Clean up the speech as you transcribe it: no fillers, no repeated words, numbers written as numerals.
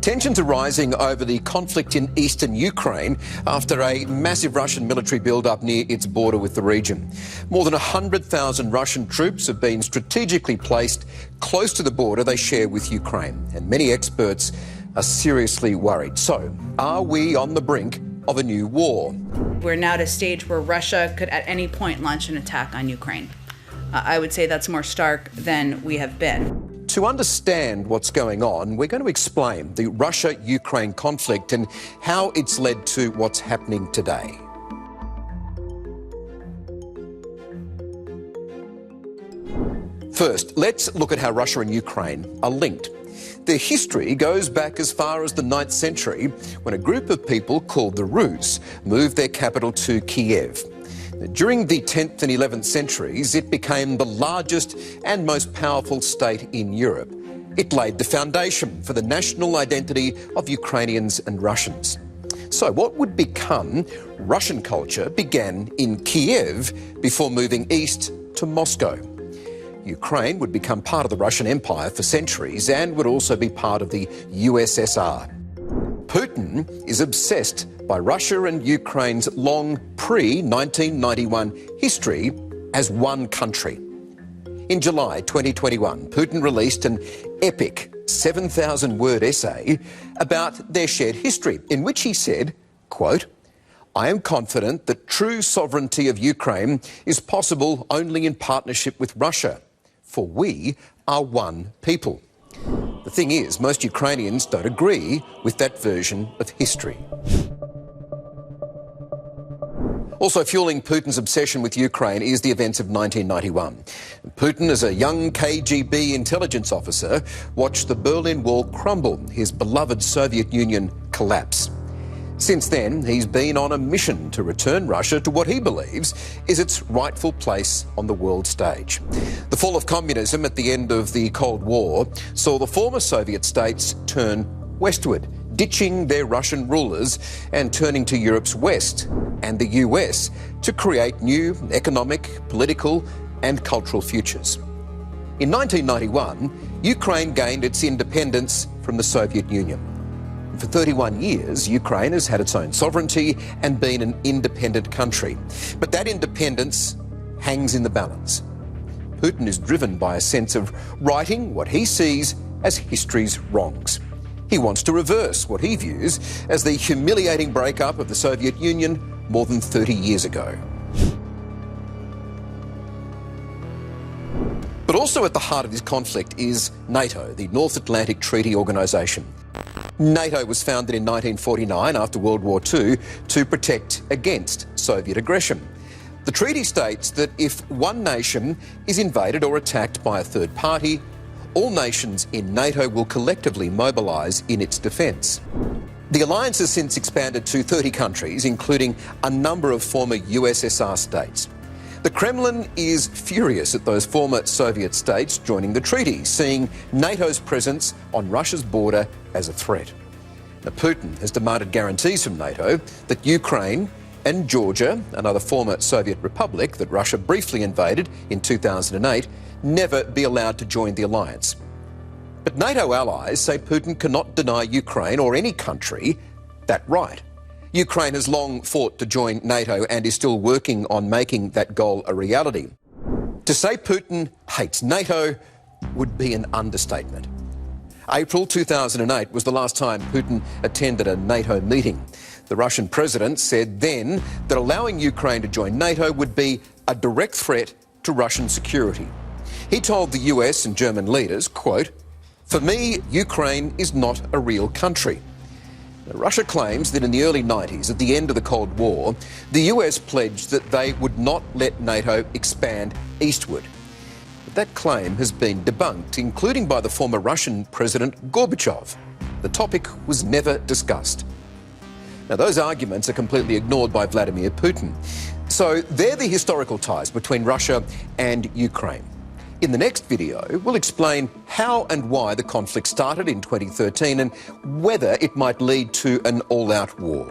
Tensions are rising over the conflict in eastern Ukraine after a massive Russian military build-up near its border with the region. More than 100,000 Russian troops have been strategically placed close to the border they share with Ukraine, and many experts are seriously worried. So, are we on the brink of a new war? We're now at a stage where Russia could at any point launch an attack on Ukraine. I would say that's more stark than we have been. To understand what's going on, we're going to explain the Russia-Ukraine conflict and how it's led to what's happening today. First, let's look at how Russia and Ukraine are linked. Their history goes back as far as the 9th century, when a group of people called the Rus moved their capital to Kyiv. During the 10th and 11th centuries, it became the largest and most powerful state in Europe. It laid the foundation for the national identity of Ukrainians and Russians. So what would become Russian culture began in Kyiv before moving east to Moscow. Ukraine would become part of the Russian Empire for centuries and would also be part of the USSR. Putin is obsessed by Russia and Ukraine's long pre-1991 history as one country. In July 2021, Putin released an epic 7,000-word essay about their shared history, in which he said, quote, "I am confident that true sovereignty of Ukraine is possible only in partnership with Russia, for we are one people." The thing is, most Ukrainians don't agree with that version of history. Also fueling Putin's obsession with Ukraine is the events of 1991. Putin, as a young KGB intelligence officer, watched the Berlin Wall crumble, his beloved Soviet Union collapse. Since then, he's been on a mission to return Russia to what he believes is its rightful place on the world stage. The fall of communism at the end of the Cold War saw the former Soviet states turn westward, ditching their Russian rulers and turning to Europe's west and the US to create new economic, political and cultural futures. In 1991, Ukraine gained its independence from the Soviet Union. For 31 years, Ukraine has had its own sovereignty and been an independent country. But that independence hangs in the balance. Putin is driven by a sense of righting what he sees as history's wrongs. He wants to reverse what he views as the humiliating breakup of the Soviet Union more than 30 years ago. But also at the heart of this conflict is NATO, the North Atlantic Treaty Organisation. NATO was founded in 1949 after World War II to protect against Soviet aggression. The treaty states that if one nation is invaded or attacked by a third party, all nations in NATO will collectively mobilise in its defence. The alliance has since expanded to 30 countries, including a number of former USSR states. The Kremlin is furious at those former Soviet states joining the treaty, seeing NATO's presence on Russia's border as a threat. Now, Putin has demanded guarantees from NATO that Ukraine and Georgia, another former Soviet republic that Russia briefly invaded in 2008, never be allowed to join the alliance. But NATO allies say Putin cannot deny Ukraine or any country that right. Ukraine has long fought to join NATO and is still working on making that goal a reality. To say Putin hates NATO would be an understatement. April 2008 was the last time Putin attended a NATO meeting. The Russian president said then that allowing Ukraine to join NATO would be a direct threat to Russian security. He told the US and German leaders, quote, "For me, Ukraine is not a real country." Now, Russia claims that in the early 90s, at the end of the Cold War, the US pledged that they would not let NATO expand eastward. But that claim has been debunked, including by the former Russian President Gorbachev. The topic was never discussed. Now, those arguments are completely ignored by Vladimir Putin. So they're the historical ties between Russia and Ukraine. In the next video, we'll explain how and why the conflict started in 2013 and whether it might lead to an all-out war.